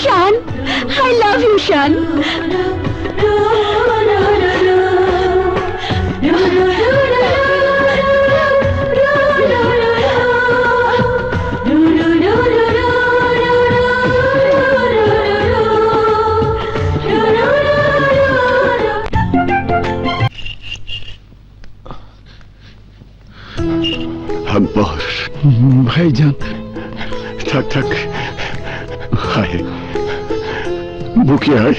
শান, I love you, শান। আকবর ভাইজান, থাক থাক, হায় বুকে আয়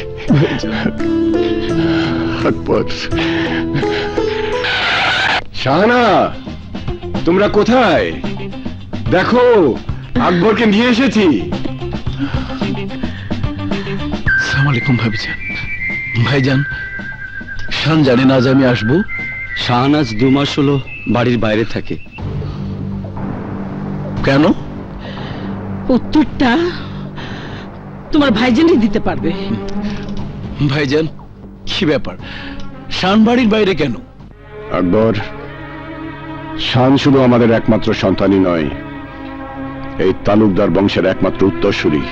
আকবর। শাহানা, তোমরা কোথায়? দেখো আকবরকে নিয়ে এসেছি। আসসালামু আলাইকুম ভাবিজান। ভাইজান, শান জানে না আজ আমি আসবো? শাহনাজ 2 মাস হলো বাড়ির বাইরে থাকে। কেন? উত্তরটা তোমার ভাইজানই দিতে পারবে। ভাইজান, কি ব্যাপার? শান বাড়ির বাইরে কেন? আকবর, শান শুধু আমাদের একমাত্র সন্তানই নয়, এই তালুকদার বংশের একমাত্র উত্তরসূরি।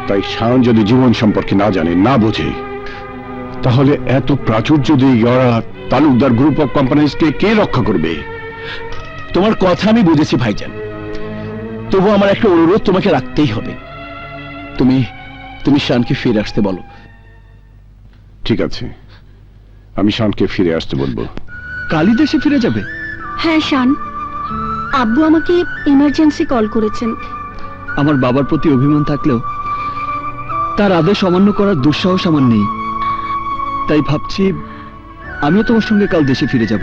তাই শান যদি জীবন সম্পর্কে না জানে, না বোঝে, তাহলে এত প্রাচুর্য দিয়ে গড়া তালুকদার গ্রুপ অফ কোম্পানিজকে কে রক্ষা করবে? তোমার কথা আমি বুঝেছি ভাইজান, তবু আমার একটা অনুরোধ তোমাকে রাখতেই হবে। তুমি শানকে ফিরে আসতে বলো। ঠিক আছে, আমি শানকে ফিরে আসতে বলবো। কালই দেশে ফিরে যাবে? হ্যাঁ শান, আব্বু আমাকে ইমার্জেন্সি কল করেছেন। আমার বাবার প্রতি অভিমান থাকলেও তার আদেশ অমান্য করার দুঃসাহস আমার নেই। তাই ভাবছি আমিও তোমার সঙ্গে কাল দেশে ফিরে যাব।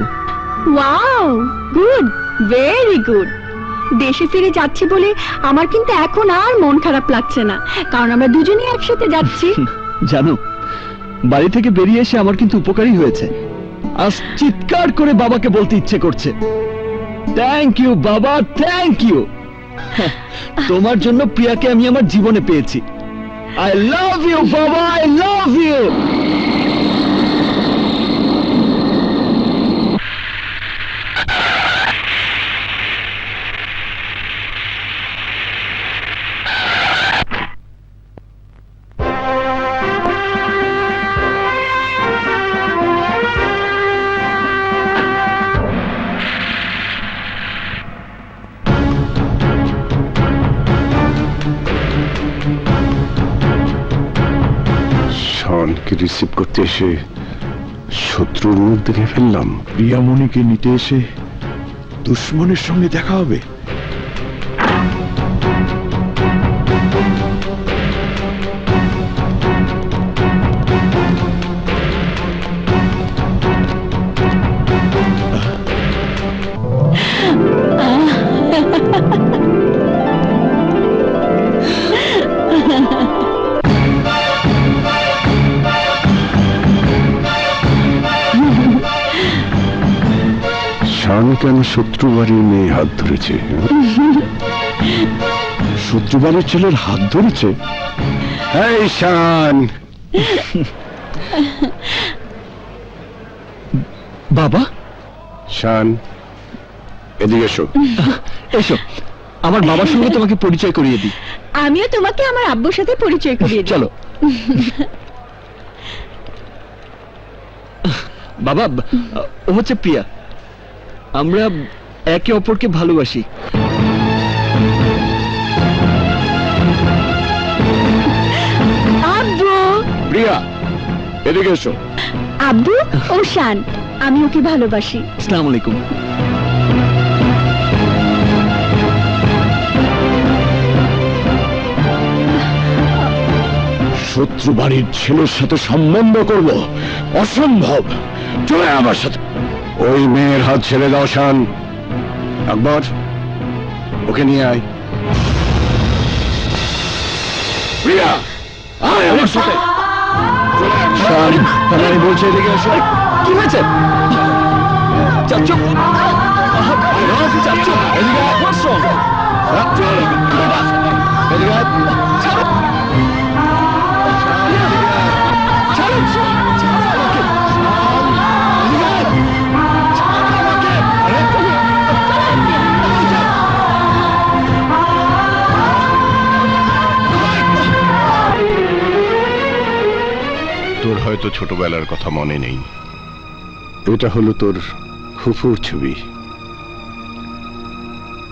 Wow, good, very good. দেশে ফিরে যাচ্ছি বলে আমার কিন্তু এখন আর মন খারাপ লাগছে না, কারণ আমরা দুজনেই একসাথে যাচ্ছি। জানো, বাড়ি থেকে বেরিয়ে এসে আমার কিন্তু উপকারই হয়েছে। আজ চিৎকার করে বাবাকে বলতে ইচ্ছে করছে, থ্যাংক ইউ বাবা, থ্যাংক ইউ। তোমার জন্য প্রিয়াকে আমি আমার জীবনে পেয়েছি। আই লাভ ইউ বাবা, আই লাভ ইউ। শানকে রিসিভ করতে এসে শত্রুর মুখ দেখে ফেললাম। প্রিয়ামণিকে নিতে এসে দুশ্মনের সঙ্গে দেখা হবে। শান কেন শত্রু বাড়ির মেয়ে হাত ধরেছে? শত্রু বাড়ির ছেলের হাত ধরেছে? এই শান, বাবা। শান, এদিকে এসো। এসো, আমার বাবার সঙ্গে তোমাকে পরিচয় করিয়ে দিই। আমিও তোমাকে আমার আব্বুর সাথে পরিচয় করিয়ে দিই। চলো। বাবা, ও হচ্ছে প্রিয়া। আমরা একে অপরকে ভালোবাসি। আব্বু, প্রিয়া, এদিকে এসো। আব্বু ও শান, আমি ওকে ভালোবাসি। আসসালামু আলাইকুম। শত্রু বাড়ির ছেলের সাথে সম্বন্ধ করব? অসম্ভব। চলে আমার সাথে। ওই মেয়ের হাত ছেড়ে দাও শান। আকবর, ওকে নিয়ে আয়। প্রিয়া, আয় আমার সাথে। শান, আমি বলছি এদিকে এসো। কি হয়েছে? চাচ্চু চাচ্চু এদিকে আয়, what's wrong? এদিকে আয়। ছাড়ো। ছাড়ো। ছাড়ো আমাকে। এদিকে আয়। ছাড়ো আমাকে। তোর হয়তো ছোটবেলার কথা মনে নেই, এটা হলো তোর ফুফুর ছবি।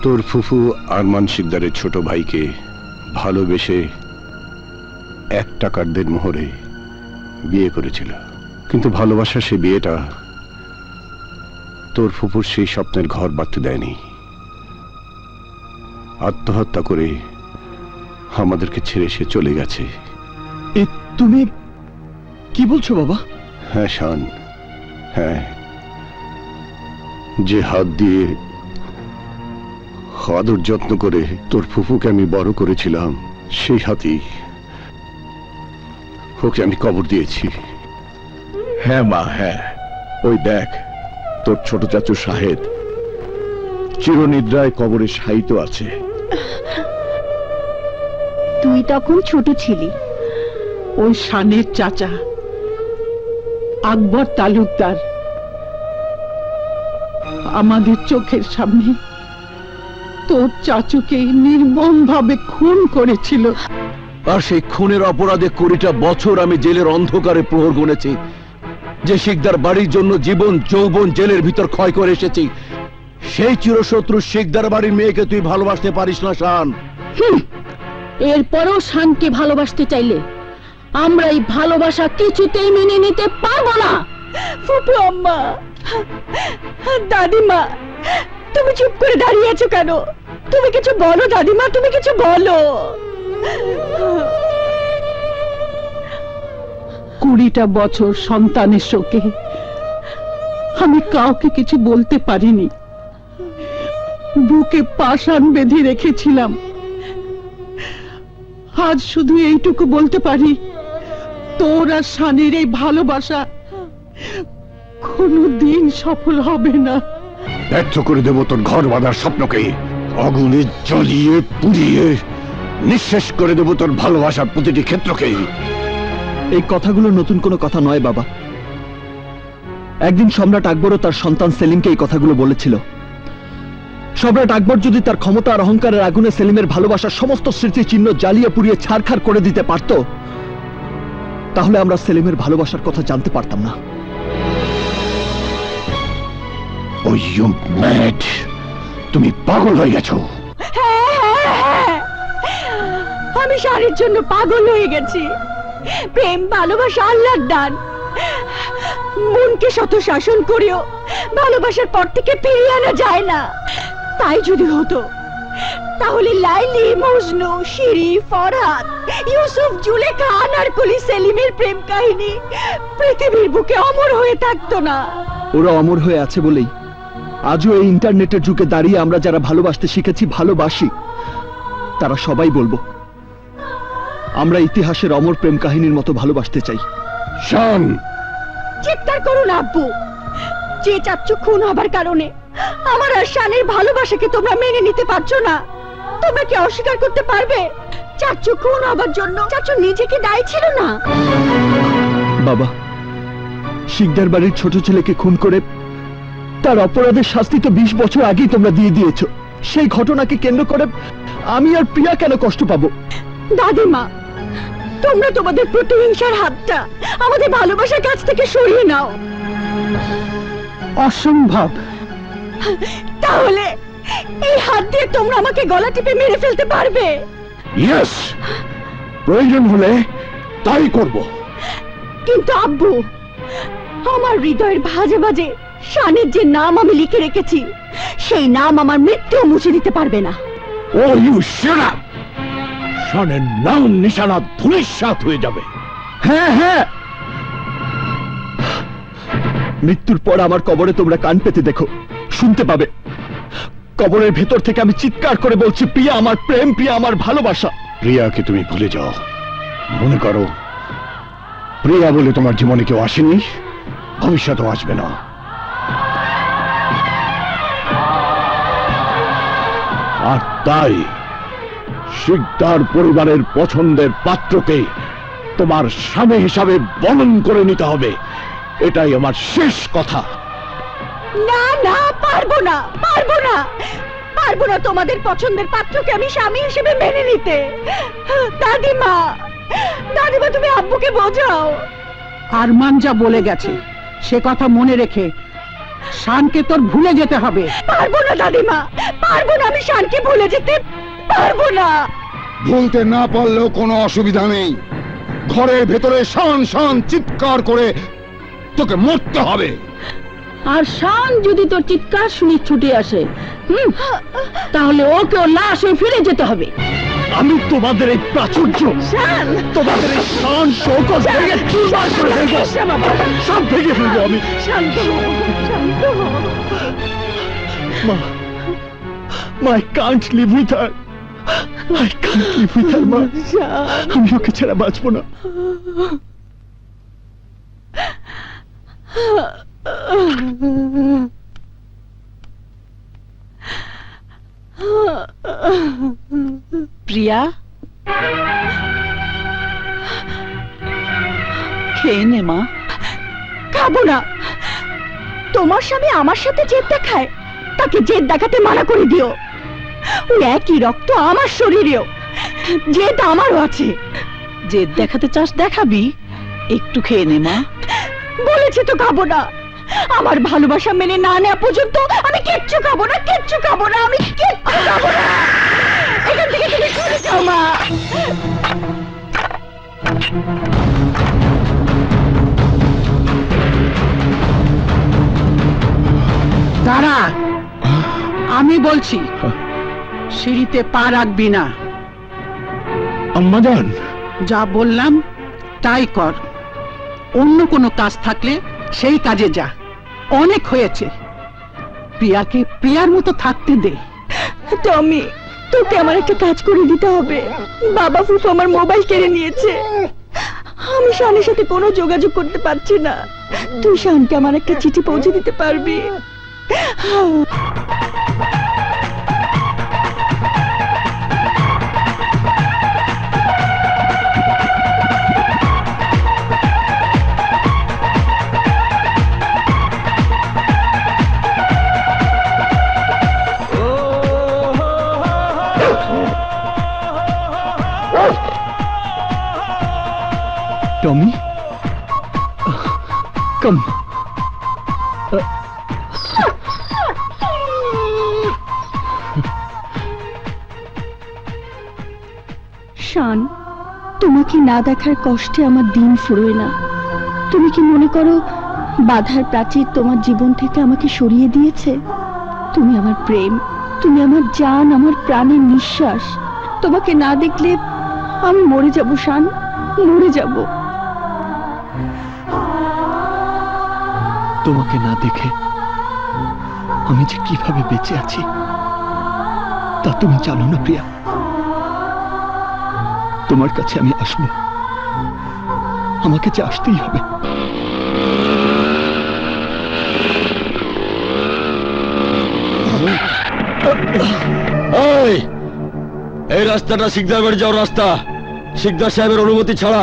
তোর ফুফু আরমান শিকদারের ছোট ভাইকে ভালোবেসে 1 টাকার দেনমোহরে বিয়ে করেছিল, কিন্তু ভালোবাসা সে বিয়েটা তোর ফুফুর সেই স্বপ্নের ঘর বাঁধতে দেয়নি। আত্মহত্যা করে আমাদেরকে ছেড়ে সে চলে গেছে। তুমি কি বলছো বাবা? হ্যাঁ শান, হ্যাঁ, যে হাত দিয়ে আদর যত্ন করে তোর ফুফুকে আমি বড় করেছিলাম, সেই হাতেই ওকে আমি কবর দিয়েছি। হ্যাঁ মা, হ্যাঁ, ওই দেখ তোর ছোট চাচু শাহেদ চিরনিদ্রায় কবরে শায়িত আছে। তুই তখন ছোট ছিলি। ওই শানের চাচা আকবর তালুকদার আমাদের চোখের সামনে তোর চাচুকে নির্মমভাবে খুন করেছিল। আর সেই খুনের অপরাধে 20টা বছর আমি জেলের অন্ধকারে প্রহর গুনেছি। যে শিকদার বাড়ির জন্য জীবন যৌবন জেলের ভিতর ক্ষয় করে এসেছি, সেই চিরশত্রু শিকদার বাড়ির মেয়েকে তুই ভালোবাসতে পারিস না শান। এরপরও শানকে ভালোবাসতে চাইলে আমরা এই ভালোবাসা কিছুতেই মেনে নিতে পারবো না। ফুপু আম্মা, দাদিমা, তুমি চুপ করে দাঁড়িয়ে আছো কেন? তুমি কিছু বলো দাদিমা, তুমি কিছু বলো। 20টা বছর সন্তানের শোকে আমি কাউকে কিছু বলতে পারিনি। বুকে পাষাণ বেঁধে রেখেছিলাম। আজ শুধু এইটুকু বলতে পারি, তোর আর শানের এই ভালোবাসা কোনোদিন সফল হবে না। ব্যর্থ করে দেব তোর ঘর বাঁধার স্বপ্নকে, আগুনে জ্বলিয়ে পুড়িয়ে নিঃশেষ করে দেব তোর ভালোবাসার প্রতিটি ক্ষেত্রকে। এই কথাগুলো নতুন কোনো কথা নয় বাবা। একদিন সম্রাট আকবরও তার সন্তান সেলিমকে এই কথাগুলো বলেছিল। সম্রাট আকবর যদি তার ক্ষমতা আর অহংকারের আগুনে সেলিমের ভালোবাসার সমস্ত স্মৃতিচিহ্ন জ্বালিয়ে পুড়িয়ে ছারখার করে দিতে পারত, তাহলে আমরা সেলিমের ভালোবাসার কথা জানতে পারতাম না। Oh, you mad! তুমি পাগল হয়ে গেছো। আমি শানের জন্য পাগল হয়ে গেছি। প্রেম ভালোবাসা আল্লাহর দান। মনকে শত শাসন করেও ভালোবাসার পর থেকে ফিরিয়ে আনা যায় না। তাই যদি হতো, তাহলে লাইলি, মজনু, শিরি, ফরহাদ, ইউসুফ, জুলেখা, আনারকলি, সেলিমের প্রেম কাহিনী পৃথিবীর বুকে অমর হয়ে থাকতো না। ওরা অমর হয়ে আছে বলেই আজও এই ইন্টারনেটের যুগে দাঁড়িয়ে আমরা যারা ভালোবাসতে শিখেছি, ভালোবাসি, তারা সবাই বলবো আমরা ইতিহাসের অমর প্রেম কাহিনীর মতো ভালোবাসতে চাই। শান, চিৎকার করুন আব্বু। যে চাচ্চু খুন হবার কারণে আমার আর শানের ভালোবাসাকে তোমরা মেনে নিতে পারছো না, তোমরা কি অস্বীকার করতে পারবে চাচ্চু খুন হবার জন্য চাচ্চু নিজেকে দায়ী ছিল না? বাবা, শিকদার বাড়ির ছোট ছেলেকে খুন করে তার অপরাধের শাস্তি তো 20 বছর আগেই তোমরা দিয়ে দিয়েছো। সেই ঘটনাকে কেন্দ্র করে আমি আর প্রিয়া কেন কষ্ট পাবো? দাদিমা, তোমরা তোমাদের প্রতিহিংসার হাতটা আমাদের ভালোবাসার কাছ থেকে সরিয়ে নাও। অসম্ভব। তাহলে এই হাত দিয়ে তোমরা আমাকে গলা টিপে মেরে ফেলতে পারবে? ইয়েস, প্রয়োজন হলে তাই করব। কিন্তু আব্বু, আমার হৃদয়ের ভাজে ভাজে শানের যে নাম আমি লিখে রেখেছি, সেই নাম আমার মৃত্যুও মুছে দিতে পারবে না। ও ইউ শাট আপ! শানের নাম নিশানা ধূলিসাৎ হয়ে যাবে। হ্যাঁ হ্যাঁ, মৃত্যুর পর আমার কবরে তোমরা কান পেতে দেখো, শুনতে পাবে। কবরের ভেতর থেকে আমি চিৎকার করে বলছি, প্রিয়া আমার প্রেম, প্রিয়া আমার ভালোবাসা। প্রিয়াকে তুমি ভুলে যাও। মনে করো প্রিয়া বলে তোমার জীবনে কেউ আসেনি, ভবিষ্যতেও আসবে না। আর তাই শিকদার পরিবারের পছন্দের পাত্রকে তোমার স্বামী হিসাবে বরণ করে নিতে হবে, এটাই আমার শেষ কথা। না না, পারবো না, পারবো না, পারবো না তোমাদের পছন্দের পাত্রকে আমি স্বামী হিসেবে মেনে নিতে। দাদিমা, দাদিমা তুমি আব্বুকে বোঝাও। আরমান যা বলে গেছে সে কথা মনে রেখে শানকে তোর ভুলে যেতে হবে। পারবো না দাদিমা, পারবো না, আমি শানকে ভুলে যেতে পারবো না। ভুলতে না পারলেও কোনো অসুবিধা নেই, ঘরের ভেতরে শান শান চিৎকার করে তোকে মরতে হবে। আর শান যদি তোর চিৎকার শুনে ছুটে আসে, তাহলে ওকে ওর লাশ হয়ে ফিরে যেতে হবে। আমি তোমাদের এই প্রাচুর্য, তোমাদের এই শান শৌকত ভেঙে চুরমার করে ফেলবো, সব ভেঙে ফেলবো আমি। শান্ত হও, শান্ত হও। মা, I can't live with her. I can't live with her, মা। আমি ওকে ছাড়া বাঁচবো না। প্রিয়া, খেয়ে নে মা। খাবো না। তোমার স্বামী আমার সাথে জেদ দেখায়, তাকে জেদ দেখাতে মানা করে দিও। ওই একই রক্ত আমার শরীরেও, জেদ আমারও আছে। জেদ দেখাতে চাস দেখাবি, একটু খেয়ে নে মা। বলেছি তো খাবো না। আমার ভালোবাসা মেনে না নেওয়া পর্যন্ত আমি কিচ্ছু খাবো না, কিচ্ছু খাবো না, আমি কিচ্ছু খাবো না। এখান থেকে তুমি সরে যাও মা। দাঁড়া, আমি বলছি সিঁড়িতে পা রাখবি না। আম্মাজান, যা বললাম তাই কর। অন্য কোনো কাজ থাকলে সেই কাজে যা, অনেক হয়েছে। প্রিয়াকে প্রিয়ার মতো থাকতে দে। টমি, তোকে আমার একটা কাজ করে দিতে হবে। বাবা ফুফু আমার মোবাইল কেড়ে নিয়েছে, আমি শানের সাথে কোনো যোগাযোগ করতে পারছি না। তুই শানকে আমার একটা চিঠি পৌঁছে দিতে পারবি? টমি, কাম। শান, তোমাকে না দেখার কষ্টে আমার দিন ফুরোয় না। তুমি কি মনে করো বাধার প্রাচীর তোমার জীবন থেকে আমাকে সরিয়ে দিয়েছে? তুমি আমার প্রেম, তুমি আমার জান, আমার প্রাণের নিঃশ্বাস। তোমাকে না দেখলে আমি মরে যাব শান, মরে যাব। তোমাকে না দেখে আমি যে কিভাবে বেঁচে আছি তা তুমি জানো না প্রিয়া। তোমার কাছে আমি আসবো, আমাকে যে আসতেই হবে। এই রাস্তাটা শিকদার বাড়ি যাওয়ার রাস্তা। শিকদার সাহেবের অনুমতি ছাড়া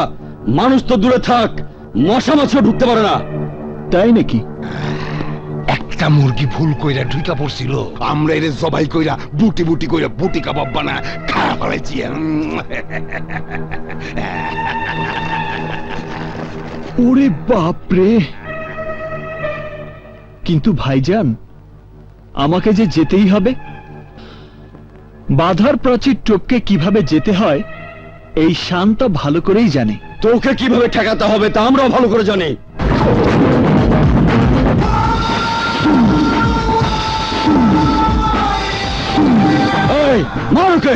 মানুষ তো দূরে থাক, মশা মাছিও ঢুকতে পারে না। তাই নাকি? একটা মুরগি ভুল কইরা ঢুকা পড়ছিল, আমরা এর জবাই কইরা বুটি বুটি কইরা বুটি কাবাব বানা খাওয়া ফেলাইছি। ওরে বাপরে! কিন্তু ভাইজান, আমাকে যে যেতেই হবে। বাধার প্রাচীর টপকে কিভাবে যেতে হয় এই শান্ত ভালো করেই জানে। তোকে কিভাবে ঠেকাতে হবে তা আমরাও ভালো করে জানি। এই, মার ওকে!